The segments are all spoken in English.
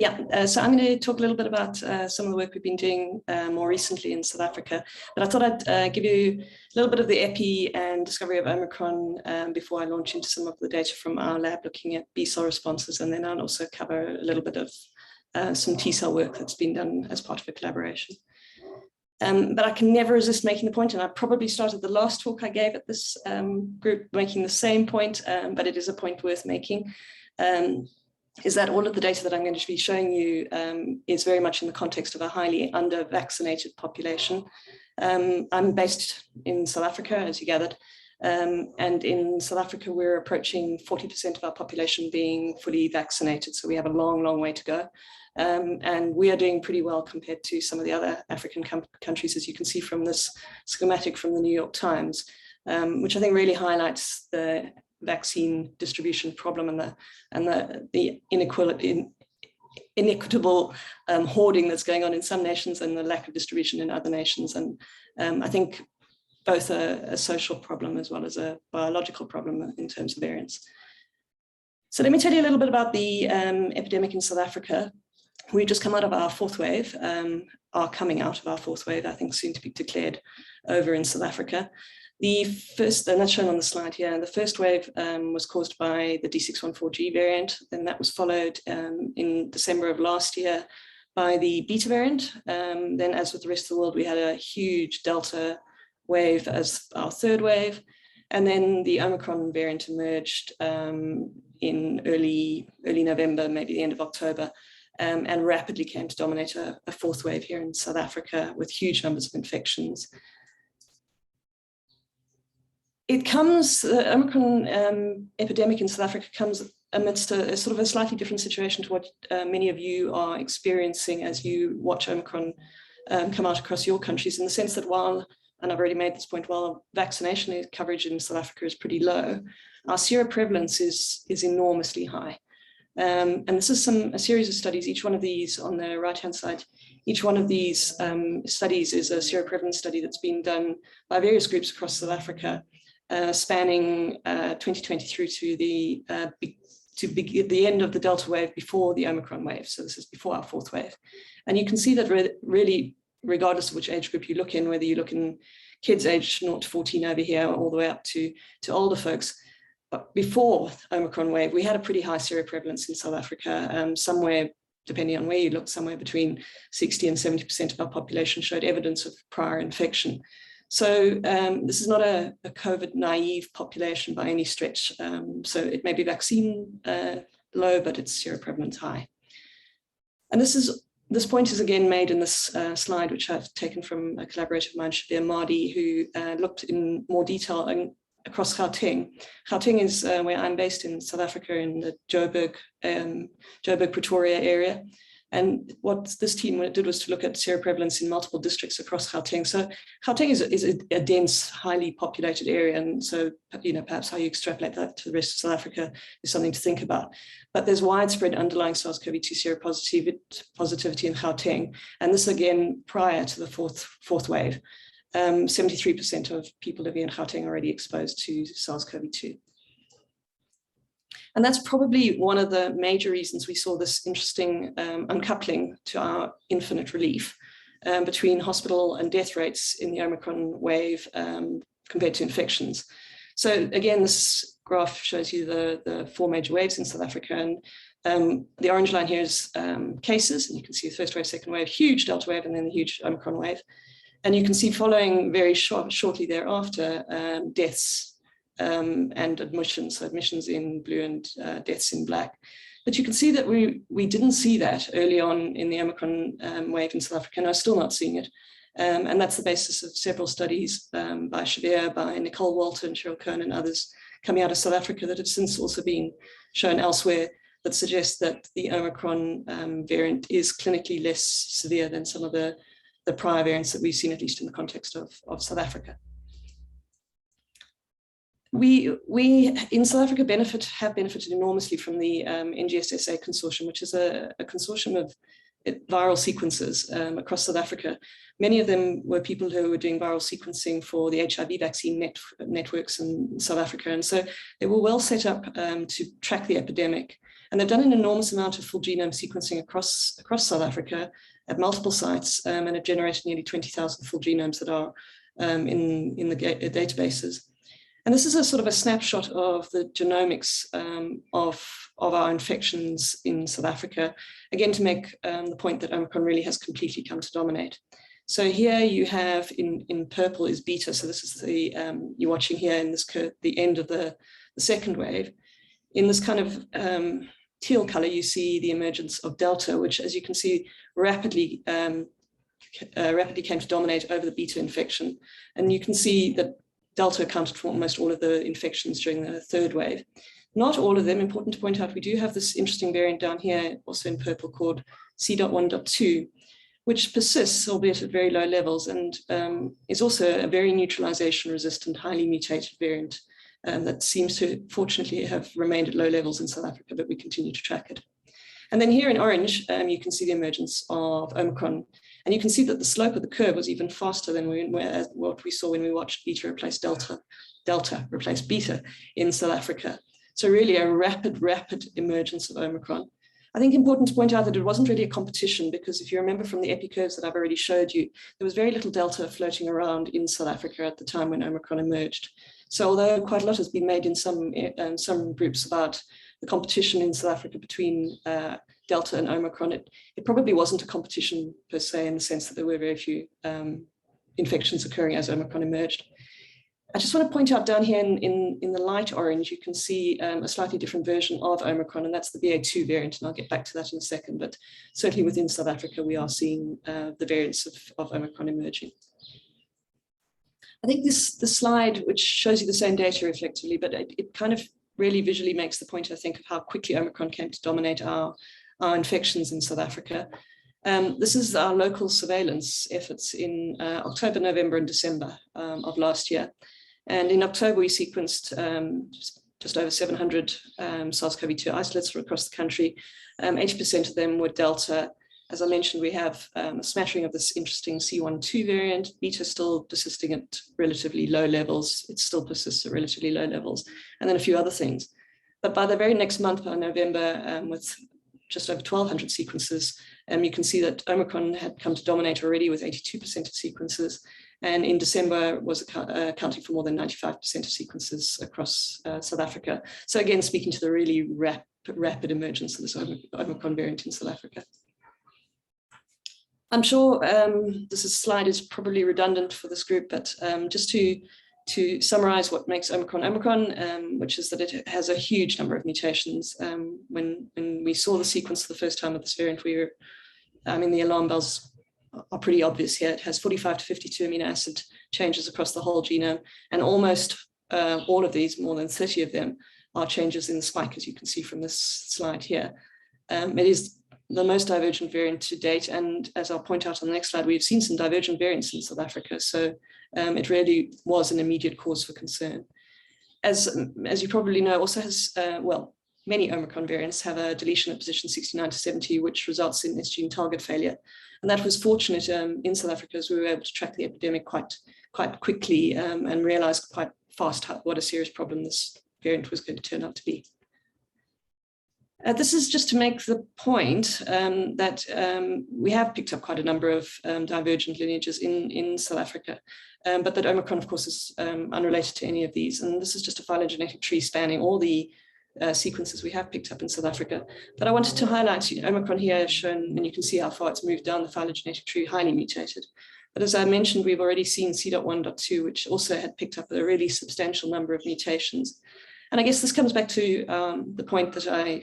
So I'm going to talk a little bit about some of the work we've been doing more recently in South Africa. But I thought I'd give you a little bit of the epi and discovery of Omicron before I launch into some of the data from our lab looking at B-cell responses, and then I'll also cover a little bit of some T-cell work that's been done as part of a collaboration. But I can never resist making the point, and I probably started the last talk I gave at this group making the same point, but it is a point worth making. Is that all of the data that I'm going to be showing you is very much in the context of a highly under-vaccinated population. I'm based in South Africa, as you gathered, and in South Africa, we're approaching 40% of our population being fully vaccinated, so we have a long, long way to go. And we are doing pretty well compared to some of the other African countries, as you can see from this schematic from the New York Times, which I think really highlights the vaccine distribution problem and the inequitable hoarding that's going on in some nations and the lack of distribution in other nations. And I think both a social problem as well as a biological problem in terms of variants. So let me tell you a little bit about the epidemic in South Africa. We've just come out of our fourth wave, are coming out of our fourth wave, I think soon to be declared over in South Africa. The first, and that's shown on the slide here, the first wave was caused by the D614G variant, and that was followed in December of last year by the Beta variant. Then, as with the rest of the world, we had a huge Delta wave as our third wave, and then the Omicron variant emerged in early November, maybe the end of October, and rapidly came to dominate a fourth wave here in South Africa with huge numbers of infections. It comes, the Omicron epidemic in South Africa comes amidst a sort of a slightly different situation to what many of you are experiencing as you watch Omicron come out across your countries, in the sense that while, and I've already made this point, while vaccination coverage in South Africa is pretty low, our seroprevalence is enormously high. And this is a series of studies, each one of these on the right-hand side, each one of these studies is a seroprevalence study that's been done by various groups across South Africa, spanning 2020 through to the end of the Delta wave before the Omicron wave. So this is before our fourth wave. And you can see that really, regardless of which age group you look in, whether you look in kids aged 0 to 14 over here, all the way up to older folks, but before Omicron wave, we had a pretty high seroprevalence in South Africa, somewhere, depending on where you look, somewhere between 60 and 70% of our population showed evidence of prior infection. So this is not a COVID naive population by any stretch. So it may be vaccine low, but its seroprevalence high. And this point is again made in this slide, which I've taken from a collaborator of mine, Shabir Mahdi, who looked in more detail across Gauteng. Gauteng is where I'm based in South Africa, in the Joburg, Pretoria area. And what this team did was to look at seroprevalence in multiple districts across Gauteng. So Gauteng is a dense, highly populated area. And so, perhaps how you extrapolate that to the rest of South Africa is something to think about. But there's widespread underlying SARS-CoV-2 seropositivity in Gauteng. And this again, prior to the fourth wave. 73% of people living in Gauteng already exposed to SARS-CoV-2. And that's probably one of the major reasons we saw this interesting uncoupling to our infinite relief between hospital and death rates in the Omicron wave compared to infections. So again, this graph shows you the four major waves in South Africa. And the orange line here is cases, and you can see the first wave, second wave, huge Delta wave, and then the huge Omicron wave. And you can see following very shortly thereafter, deaths and admissions, so admissions in blue and deaths in black. But you can see that we didn't see that early on in the Omicron wave in South Africa, and are still not seeing it. And that's the basis of several studies by Shabir, by Nicole Walter and Cheryl Cohn and others coming out of South Africa that have since also been shown elsewhere, that suggest that the Omicron variant is clinically less severe than some of the prior variants that we've seen, at least in the context of South Africa. We in South Africa have benefited enormously from the NGSSA consortium, which is a consortium of viral sequencers across South Africa. Many of them were people who were doing viral sequencing for the HIV vaccine networks in South Africa. And so they were well set up to track the epidemic And they've done an enormous amount of full genome sequencing across South Africa at multiple sites, and have generated nearly 20,000 full genomes that are in the databases. And this is a sort of a snapshot of the genomics of our infections in South Africa, again, to make the point that Omicron really has completely come to dominate. So here you have in purple is beta. So this is the, you're watching here in this curve, the end of the second wave. In this kind of teal color, you see the emergence of Delta, which, as you can see, rapidly came to dominate over the beta infection. And you can see that Delta accounted for almost all of the infections during the third wave. Not all of them. Important to point out, we do have this interesting variant down here, also in purple, called C.1.2, which persists, albeit at very low levels, and is also a very neutralization resistant, highly mutated variant that seems to, fortunately, have remained at low levels in South Africa, but we continue to track it. And then here in orange, you can see the emergence of Omicron. And you can see that the slope of the curve was even faster than what we saw when we watched beta replace delta, delta replace beta in South Africa. So really a rapid emergence of Omicron. I think important to point out that it wasn't really a competition, because if you remember from the epi curves that I've already showed you, there was very little delta floating around in South Africa at the time when Omicron emerged. So although quite a lot has been made in some groups about the competition in South Africa between Delta and Omicron, it probably wasn't a competition per se, in the sense that there were very few infections occurring as Omicron emerged. I just want to point out down here in the light orange, you can see a slightly different version of Omicron, and that's the BA2 variant, and I'll get back to that in a second, but certainly within South Africa, we are seeing the variants of Omicron emerging. I think this slide, which shows you the same data effectively, but it kind of really visually makes the point, I think, of how quickly Omicron came to dominate our infections in South Africa. This is our local surveillance efforts in October, November, and December of last year. And in October, we sequenced just over 700 SARS-CoV-2 isolates across the country. 80% of them were Delta. As I mentioned, we have a smattering of this interesting C.1.2 variant. Beta still persisting at relatively low levels. It still persists at relatively low levels. And then a few other things. But by the very next month, by November, with just over 1,200 sequences, you can see that Omicron had come to dominate already with 82% of sequences. And in December was accounting for more than 95% of sequences across South Africa. So again, speaking to the really rapid emergence of this Omicron variant in South Africa. I'm sure this slide is probably redundant for this group, but just to summarize what makes Omicron, which is that it has a huge number of mutations. When we saw the sequence for the first time of this variant, the alarm bells are pretty obvious here. It has 45 to 52 amino acid changes across the whole genome, and almost all of these, more than 30 of them, are changes in the spike, as you can see from this slide here. It is the most divergent variant to date, and as I'll point out on the next slide, we've seen some divergent variants in South Africa, so it really was an immediate cause for concern. As you probably know, also has, many Omicron variants have a deletion at position 69 to 70, which results in its gene target failure. And that was fortunate in South Africa, as we were able to track the epidemic quite quickly and realize quite fast what a serious problem this variant was going to turn out to be. This is just to make the point that we have picked up quite a number of divergent lineages in South Africa, but that Omicron, of course, is unrelated to any of these. And this is just a phylogenetic tree spanning all the sequences we have picked up in South Africa. But I wanted to highlight Omicron here shown, and you can see how far it's moved down the phylogenetic tree, highly mutated. But as I mentioned, we've already seen C.1.2, which also had picked up a really substantial number of mutations. And I guess this comes back to the point that I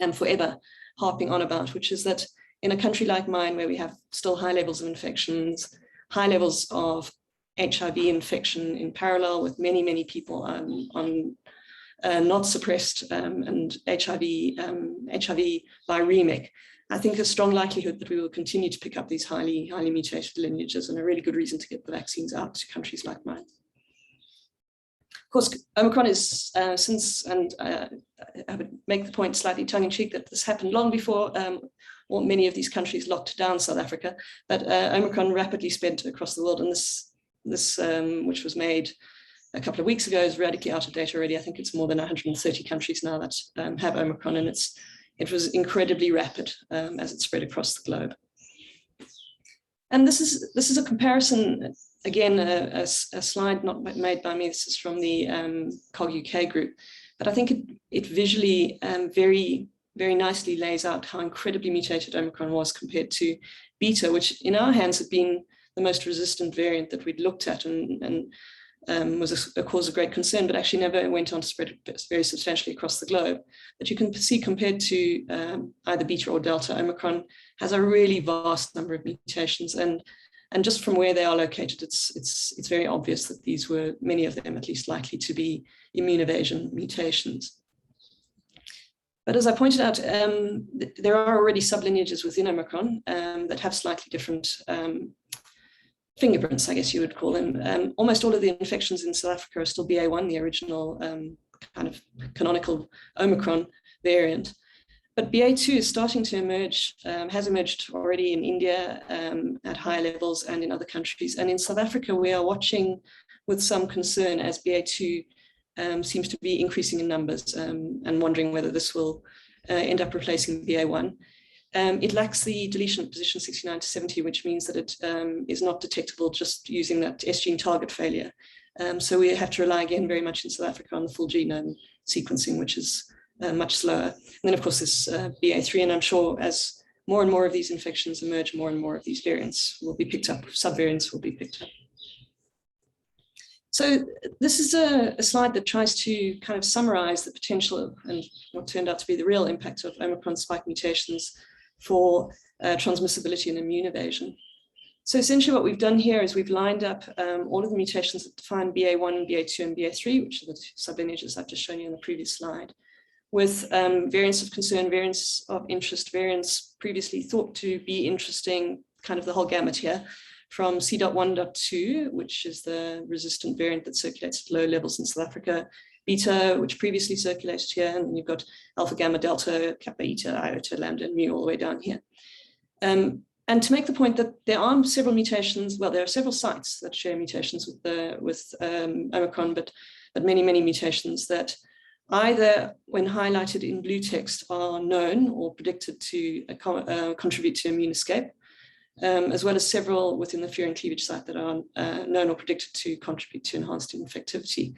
am forever harping on about, which is that in a country like mine, where we have still high levels of infections, high levels of HIV infection in parallel with many, many people on not suppressed and HIV viremic, I think a strong likelihood that we will continue to pick up these highly mutated lineages, and a really good reason to get the vaccines out to countries like mine. Of course, Omicron is since, and I would make the point slightly tongue-in-cheek that this happened long before many of these countries locked down South Africa, but Omicron rapidly spread across the world, and this which was made a couple of weeks ago is radically out of date already. I think it's more than 130 countries now that have Omicron, and it was incredibly rapid as it spread across the globe. And this is a comparison, again, a slide not made by me. This is from the COG UK group, but I think it visually very, very nicely lays out how incredibly mutated Omicron was compared to Beta, which in our hands had been the most resistant variant that we'd looked at and was a cause of great concern, but actually never went on to spread very substantially across the globe. But you can see compared to either Beta or Delta, Omicron has a really vast number of mutations, and just from where they are located, it's very obvious that these were, many of them at least, likely to be immune evasion mutations. But as I pointed out, there are already sub-lineages within Omicron that have slightly different fingerprints, I guess you would call them. Almost all of the infections in South Africa are still BA1, the original kind of canonical Omicron variant. But BA2 is starting to emerge, has emerged already in India at higher levels and in other countries. And in South Africa, we are watching with some concern as BA2 seems to be increasing in numbers and wondering whether this will end up replacing BA1. It lacks the deletion at position 69 to 70, which means that it is not detectable just using that S gene target failure. So we have to rely again very much in South Africa on the full genome sequencing, which is much slower. And then of course this BA3, and I'm sure as more and more of these infections emerge, more and more of these variants will be picked up, subvariants will be picked up. So this is a slide that tries to kind of summarize the potential and what turned out to be the real impact of Omicron spike mutations for transmissibility and immune evasion. So essentially what we've done here is we've lined up all of the mutations that define BA1, BA2, and BA3, which are the sublineages I've just shown you on the previous slide, with variants of concern, variants of interest, variants previously thought to be interesting, kind of the whole gamut here, from C.1.2, which is the resistant variant that circulates at low levels in South Africa, Beta, which previously circulated here, and then you've got Alpha, Gamma, Delta, Kappa, Eta, Iota, Lambda, and Mu all the way down here. And to make the point that there are several mutations, well, there are several sites that share mutations with Omicron, but many, many mutations that either when highlighted in blue text are known or predicted to contribute to immune escape, as well as several within the furin cleavage site that are known or predicted to contribute to enhanced infectivity.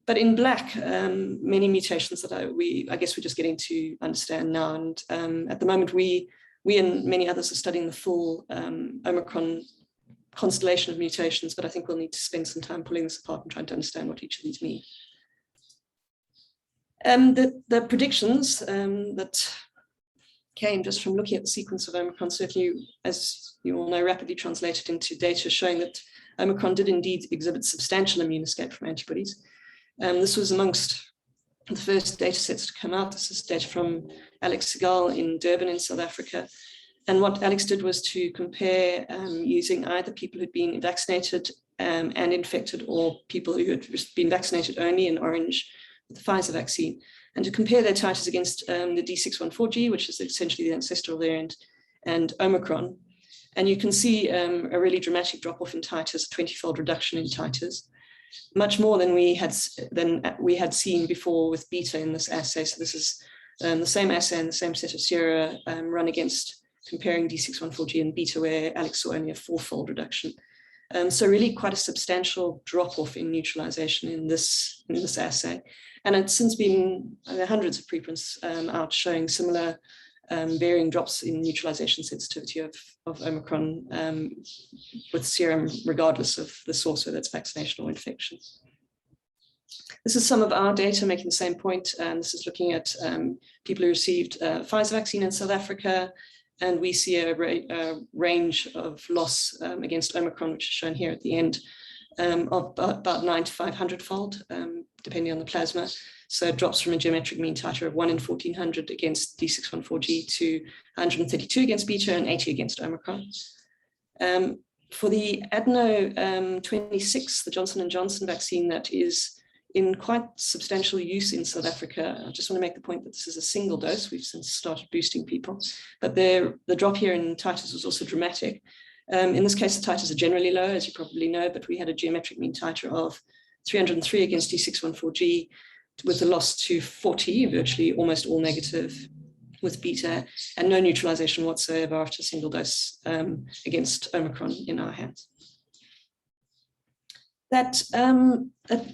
But in black, many mutations that I guess we're just getting to understand now. And at the moment, we and many others are studying the full Omicron constellation of mutations, but I think we'll need to spend some time pulling this apart and trying to understand what each of these mean. The predictions that came just from looking at the sequence of Omicron, certainly, as you all know, rapidly translated into data showing that Omicron did indeed exhibit substantial immune escape from antibodies. This was amongst the first data sets to come out. This is data from Alex Segal in Durban in South Africa. And what Alex did was to compare using either people who'd been vaccinated and infected, or people who had been vaccinated only in orange with the Pfizer vaccine, and to compare their titers against the D614G, which is essentially the ancestral variant, and Omicron. And you can see a really dramatic drop-off in titers, a 20-fold reduction in titers, much more than we had seen before with Beta in this assay. So this is the same assay and the same set of sera run against comparing D614G and Beta, where Alex saw only a 4-fold reduction. So really quite a substantial drop-off in neutralization in this assay. And it's since been hundreds of preprints out showing similar varying drops in neutralization sensitivity of Omicron with serum, regardless of the source, whether it's vaccination or infection. This is some of our data making the same point. This is looking at people who received Pfizer vaccine in South Africa, and we see a range of loss against Omicron, which is shown here at the end, of about 9 to 500-fold, depending on the plasma. So it drops from a geometric mean titer of 1 in 1400 against D614G to 132 against Beta and 80 against Omicron. For the adeno 26, the Johnson & Johnson vaccine that is in quite substantial use in South Africa, I just want to make the point that this is a single dose. We've since started boosting people, but the drop here in titers was also dramatic. In this case, the titers are generally low, as you probably know, but we had a geometric mean titer of 303 against D614G, with a loss to 40, virtually almost all negative with beta, and no neutralization whatsoever after a single dose against Omicron in our hands. The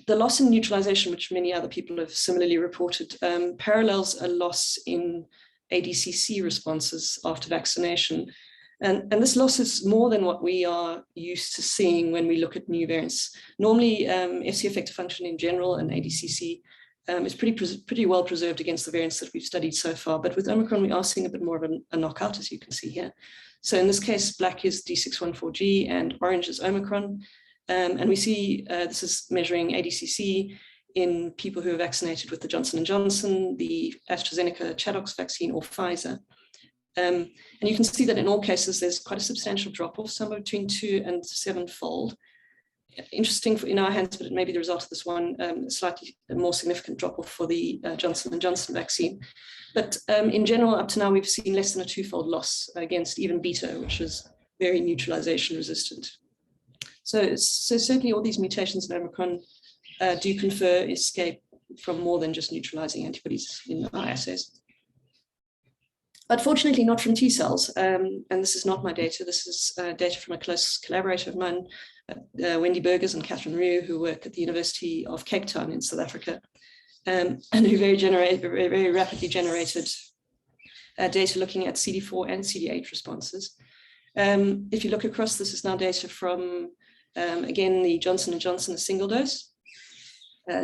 loss in neutralization, which many other people have similarly reported, parallels a loss in ADCC responses after vaccination. And this loss is more than what we are used to seeing when we look at new variants. Normally, FC effector function in general and ADCC is pretty well preserved against the variants that we've studied so far. But with Omicron, we are seeing a bit more of a knockout, as you can see here. So in this case, black is D614G and orange is Omicron. And we see this is measuring ADCC in people who are vaccinated with the Johnson & Johnson, the AstraZeneca Chadox vaccine, or Pfizer. And you can see that in all cases, there's quite a substantial drop-off, somewhere between 2 and 7-fold. Interesting in our hands, but it may be the result of this one, slightly more significant drop-off for the Johnson & Johnson vaccine. But in general, up to now, we've seen less than a 2-fold loss against even beta, which is very neutralization resistant. So certainly all these mutations in Omicron do confer escape from more than just neutralizing antibodies in our assays. But fortunately not from T cells, and this is not my data. This is data from a close collaborator of mine, Wendy Burgers and Catherine Rue, who work at the University of Cape Town in South Africa, and who very rapidly generated data looking at CD4 and CD8 responses. If you look across, this is now data from, again, the Johnson & Johnson, a single dose,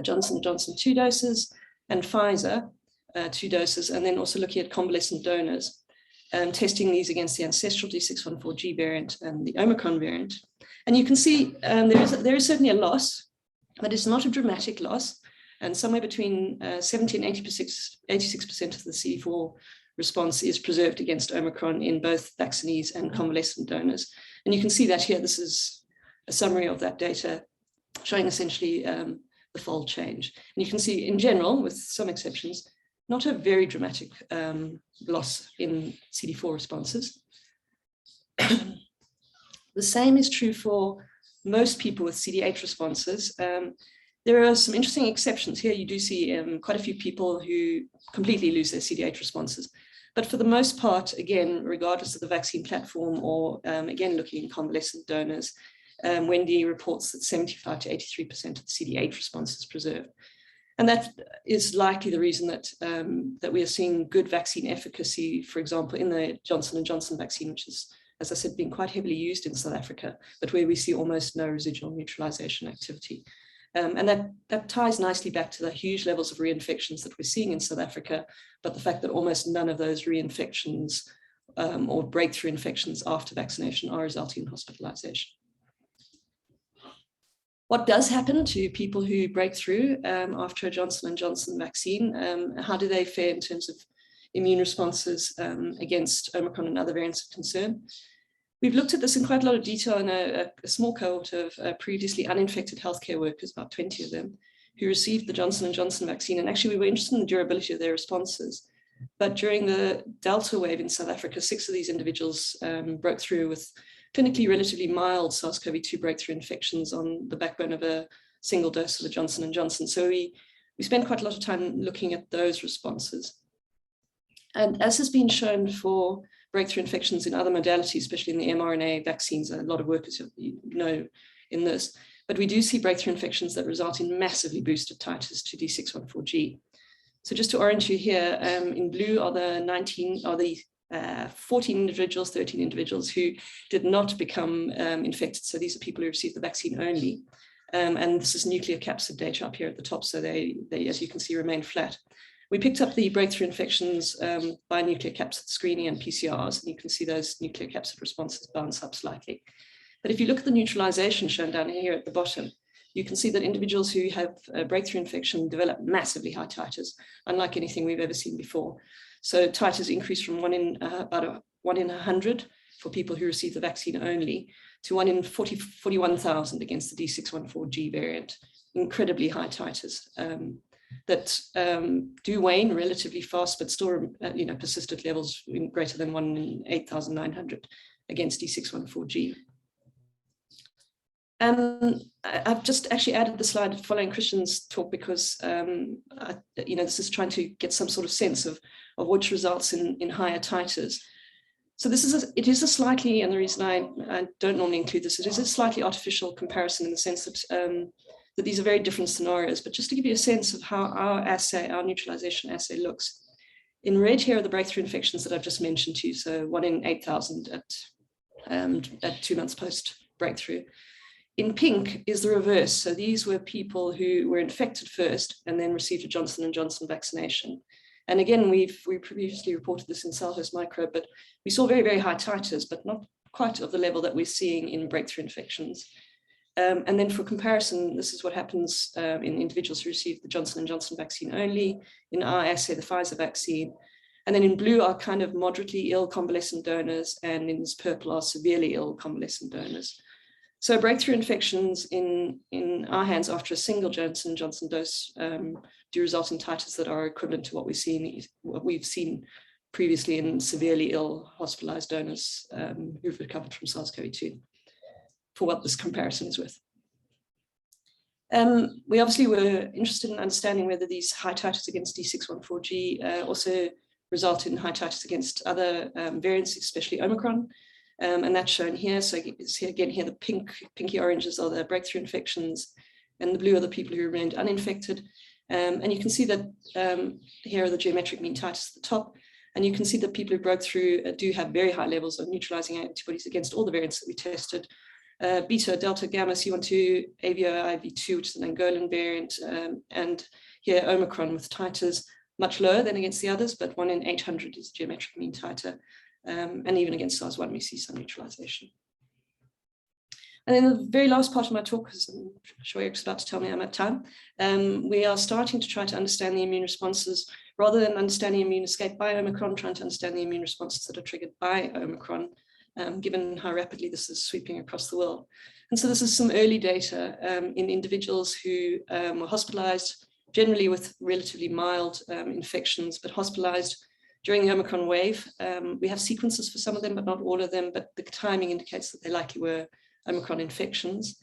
Johnson & Johnson 2 doses, and Pfizer, 2 doses, and then also looking at convalescent donors, testing these against the ancestral D614G variant and the Omicron variant. And you can see there is certainly a loss, but it's not a dramatic loss, and somewhere between 70 and 86% of the CD4 response is preserved against Omicron in both vaccinees and convalescent donors. And you can see that here. This is a summary of that data showing essentially the fold change. And you can see in general, with some exceptions, not a very dramatic loss in CD4 responses. The same is true for most people with CD8 responses. There are some interesting exceptions here. You do see quite a few people who completely lose their CD8 responses. But for the most part, again, regardless of the vaccine platform or again, looking at convalescent donors, Wendy reports that 75 to 83% of the CD8 responses preserved. And that is likely the reason that, that we are seeing good vaccine efficacy, for example, in the Johnson & Johnson vaccine, which is, as I said, being quite heavily used in South Africa, but where we see almost no residual neutralization activity. And that ties nicely back to the huge levels of reinfections that we're seeing in South Africa, but the fact that almost none of those reinfections or breakthrough infections after vaccination are resulting in hospitalization. What does happen to people who break through after a Johnson & Johnson vaccine? How do they fare in terms of immune responses against Omicron and other variants of concern? We've looked at this in quite a lot of detail in a small cohort of previously uninfected healthcare workers, about 20 of them, who received the Johnson & Johnson vaccine. And actually, we were interested in the durability of their responses. But during the Delta wave in South Africa, 6 of these individuals broke through with clinically relatively mild SARS-CoV-2 breakthrough infections on the backbone of a single dose of the Johnson & Johnson. So we spent quite a lot of time looking at those responses. And as has been shown for breakthrough infections in other modalities, especially in the mRNA vaccines, a lot of workers know in this, but we do see breakthrough infections that result in massively boosted titers to D614G. So just to orient you here, in blue are the 14 individuals, 13 individuals who did not become infected. So these are people who received the vaccine only. And this is nuclear capsid data up here at the top. So they, as you can see, remain flat. We picked up the breakthrough infections by nuclear capsid screening and PCRs, and you can see those nuclear capsid responses bounce up slightly. But if you look at the neutralization shown down here at the bottom, you can see that individuals who have a breakthrough infection develop massively high titers, unlike anything we've ever seen before. So titers increase from about 1 in 100 for people who receive the vaccine only to 1 in 41,000 against the D614G variant. Incredibly high titers that do wane relatively fast, but still persist at levels greater than 1 in 8,900 against D614G. I've just actually added the slide following Christian's talk because this is trying to get some sort of sense of which results in higher titers. So it is a slightly, and the reason I don't normally include this, it is a slightly artificial comparison in the sense that that these are very different scenarios. But just to give you a sense of how our neutralization assay looks. In red here are the breakthrough infections that I've just mentioned to you. So 1 in 8,000 at 2 months post breakthrough. In pink is the reverse. So these were people who were infected first and then received a Johnson & Johnson vaccination. And again, we previously reported this in cell host microbe, but we saw very, very high titers, but not quite of the level that we're seeing in breakthrough infections. And then for comparison, this is what happens in individuals who received the Johnson & Johnson vaccine only, in our assay, the Pfizer vaccine. And then in blue are kind of moderately ill convalescent donors, and in this purple are severely ill convalescent donors. So breakthrough infections in our hands after a single Johnson & Johnson dose do result in titers that are equivalent to what we've seen previously in severely ill hospitalized donors who've recovered from SARS-CoV-2, for what this comparison is with. We obviously were interested in understanding whether these high titers against D614G also result in high titers against other variants, especially Omicron. And that's shown here. So again, here the pinky oranges are the breakthrough infections, and the blue are the people who remained uninfected. And you can see that here are the geometric mean titers at the top. And you can see that people who broke through do have very high levels of neutralizing antibodies against all the variants that we tested. Beta, Delta, Gamma, C12, AVO, IV2, which is an Angolan variant, and here Omicron with titers much lower than against the others, but 1 in 800 is geometric mean titer. And even against SARS-1, we see some neutralization. And then the very last part of my talk, because I'm sure Eric's about to tell me I'm at time, we are starting to try to understand the immune responses, rather than understanding immune escape by Omicron, trying to understand the immune responses that are triggered by Omicron, given how rapidly this is sweeping across the world. And so this is some early data in individuals who were hospitalized, generally with relatively mild infections, but hospitalized during the Omicron wave. We have sequences for some of them, but not all of them, but the timing indicates that they likely were Omicron infections.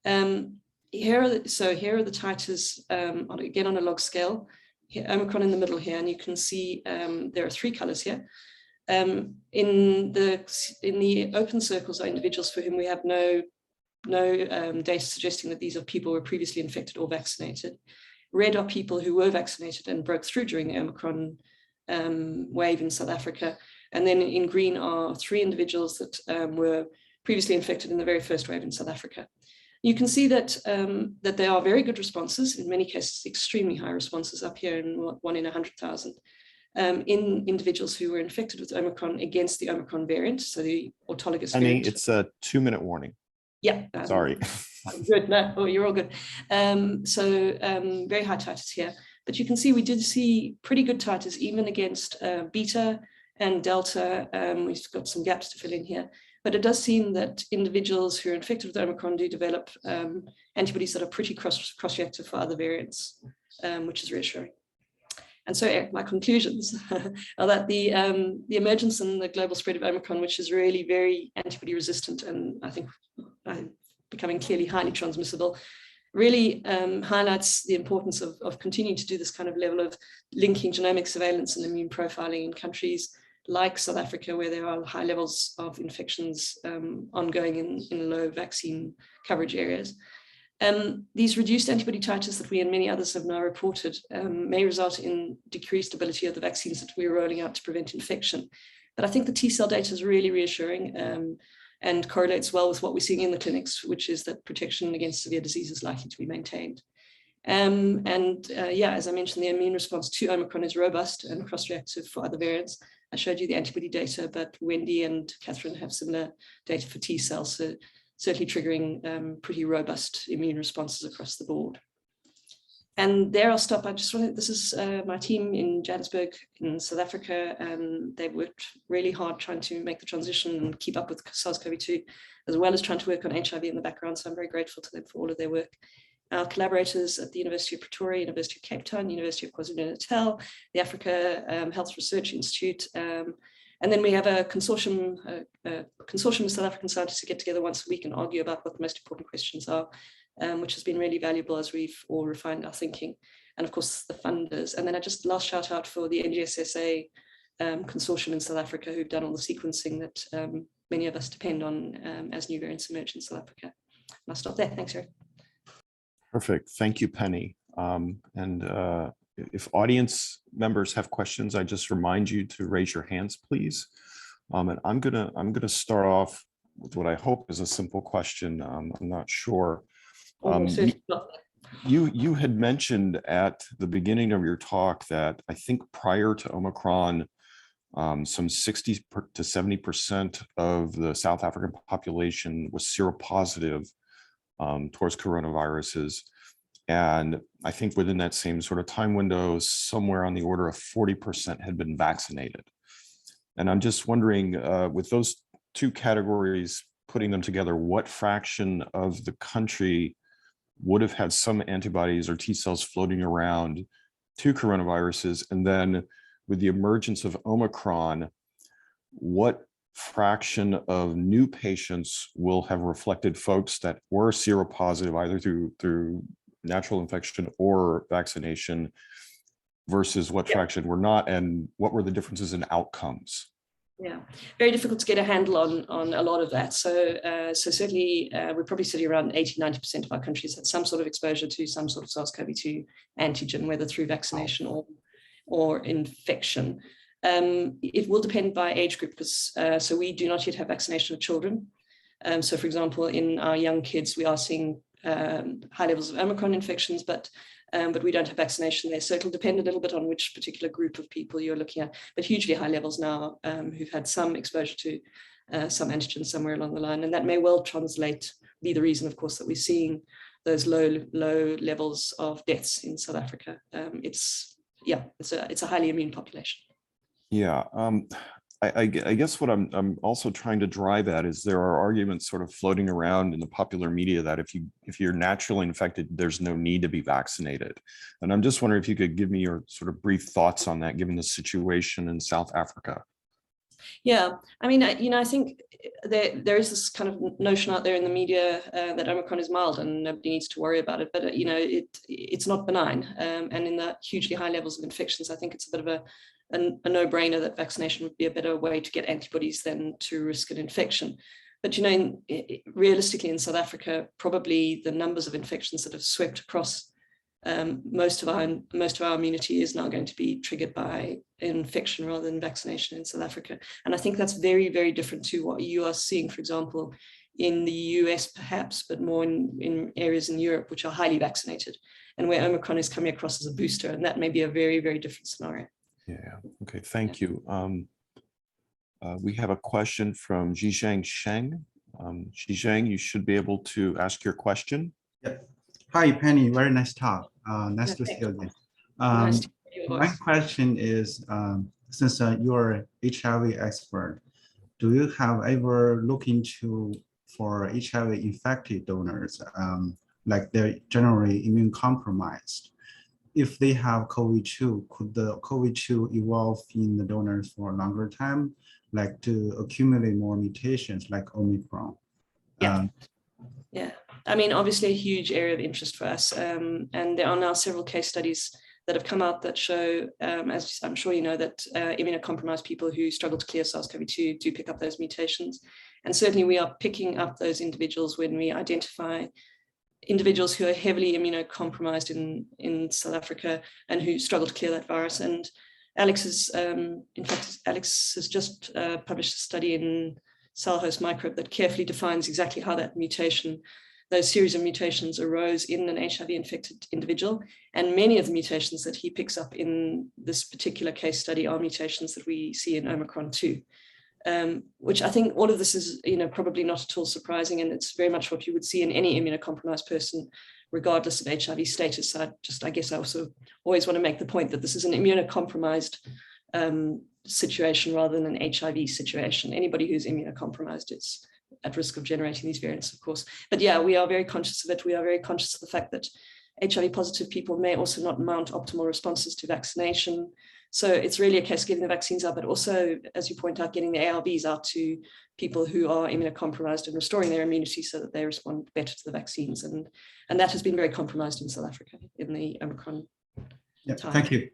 Here are the titers, again on a log scale, here, Omicron in the middle here, and you can see there are 3 colors here. In the open circles are individuals for whom we have no data suggesting that these are people who were previously infected or vaccinated. Red are people who were vaccinated and broke through during the Omicron wave in South Africa. And then in green are 3 individuals that were previously infected in the very first wave in South Africa. You can see that, that they are very good responses, in many cases extremely high responses, up here in 1 in 100,000, in individuals who were infected with Omicron against the Omicron variant, so the autologous variant. It's a 2-minute warning. Yeah. Sorry. Good, no, you're all good. Very high titers here. But you can see we did see pretty good titers even against Beta and Delta. We've got some gaps to fill in here. But it does seem that individuals who are infected with Omicron do develop antibodies that are pretty cross-reactive for other variants, which is reassuring. And so Eric, my conclusions are that the emergence and the global spread of Omicron, which is really very antibody resistant and I think becoming clearly highly transmissible, really highlights the importance of continuing to do this kind of level of linking genomic surveillance and immune profiling in countries like South Africa, where there are high levels of infections ongoing in low vaccine coverage areas. These reduced antibody titers that we and many others have now reported may result in decreased ability of the vaccines that we're rolling out to prevent infection. But I think the T-cell data is really reassuring and correlates well with what we're seeing in the clinics, which is that protection against severe disease is likely to be maintained. Yeah, as I mentioned, the immune response to Omicron is robust and cross-reactive for other variants. I showed you the antibody data, but Wendy and Catherine have similar data for T cells, so certainly triggering pretty robust immune responses across the board. And there I'll stop. I just wanted, this is my team in Johannesburg in South Africa, and they've worked really hard trying to make the transition and keep up with SARS-CoV-2, as well as trying to work on HIV in the background. So I'm very grateful to them for all of their work. Our collaborators at the University of Pretoria, University of Cape Town, University of KwaZulu-Natal, the Africa Health Research Institute, And then we have a consortium of South African scientists who get together once a week and argue about what the most important questions are, which has been really valuable as we've all refined our thinking. And of course, the funders. And then I just last shout out for the NGSSA consortium in South Africa who've done all the sequencing that many of us depend on as new variants emerge in South Africa. And I'll stop there. Thanks, Eric. Perfect. Thank you, Penny. If audience members have questions, I just remind you to raise your hands, please. And I'm gonna start off with what I hope is a simple question. I'm not sure. You had mentioned at the beginning of your talk that I think prior to Omicron, some 60 to 70% of the South African population was seropositive towards coronaviruses. And I think within that same sort of time window, somewhere on the order of 40% had been vaccinated. And I'm just wondering, with those two categories, putting them together, what fraction of the country would have had some antibodies or T cells floating around to coronaviruses? And then with the emergence of Omicron, what fraction of new patients will have reflected folks that were seropositive either through natural infection or vaccination versus what fraction were not, and what were the differences in outcomes? Yeah, very difficult to get a handle on a lot of that. So certainly we're probably sitting around 80-90% of our countries had some sort of exposure to some sort of SARS-CoV-2 antigen, whether through vaccination or infection. It will depend by age group, because so we do not yet have vaccination of children. So for example, in our young kids, we are seeing high levels of Omicron infections, but we don't have vaccination there. So it'll depend a little bit on which particular group of people you're looking at, but hugely high levels now who've had some exposure to some antigen somewhere along the line. And that may well be the reason, of course, that we're seeing those low levels of deaths in South Africa. It's a highly immune population. Yeah. I guess what I'm also trying to drive at is there are arguments sort of floating around in the popular media that if you're naturally infected, there's no need to be vaccinated. And I'm just wondering if you could give me your sort of brief thoughts on that, given the situation in South Africa. Yeah, I mean, I think there is this kind of notion out there in the media that Omicron is mild and nobody needs to worry about it, but it's not benign. And in the hugely high levels of infections, I think it's a bit of a no-brainer that vaccination would be a better way to get antibodies than to risk an infection. But realistically in South Africa, probably the numbers of infections that have swept across most of our immunity is now going to be triggered by infection rather than vaccination in South Africa. And I think that's very, very different to what you are seeing, for example, in the US perhaps, but more in areas in Europe, which are highly vaccinated, and where Omicron is coming across as a booster. And that may be a very, very different scenario. Yeah. Okay. Thank you. We have a question from Zhizhang Sheng. Zhizhang, you should be able to ask your question. Yep. Hi, Penny. Very nice talk. Nice to see you again. My question is, since you're HIV expert, do you have ever looked into for HIV infected donors, like they're generally immune compromised? If they have COVID-2, could the COVID-2 evolve in the donors for a longer time, like to accumulate more mutations like Omicron? Yeah, I mean, obviously a huge area of interest for us. And there are now several case studies that have come out that show, as I'm sure you know, that immunocompromised people who struggle to clear SARS-CoV-2 do pick up those mutations. And certainly we are picking up those individuals when we identify individuals who are heavily immunocompromised in South Africa and who struggle to clear that virus. And Alex has just published a study in Cell Host Microbe that carefully defines exactly how that mutation, those series of mutations arose in an HIV infected individual. And many of the mutations that he picks up in this particular case study are mutations that we see in Omicron too. Which I think all of this is, probably not at all surprising, and it's very much what you would see in any immunocompromised person, regardless of HIV status. I guess I also always want to make the point that this is an immunocompromised situation rather than an HIV situation. Anybody who's immunocompromised is at risk of generating these variants, of course. But yeah, we are very conscious of it. We are very conscious of the fact that HIV positive people may also not mount optimal responses to vaccination. So it's really a case of getting the vaccines out, but also, as you point out, getting the ARVs out to people who are immunocompromised and restoring their immunity so that they respond better to the vaccines. And that has been very compromised in South Africa in the Omicron yeah, time. thank you.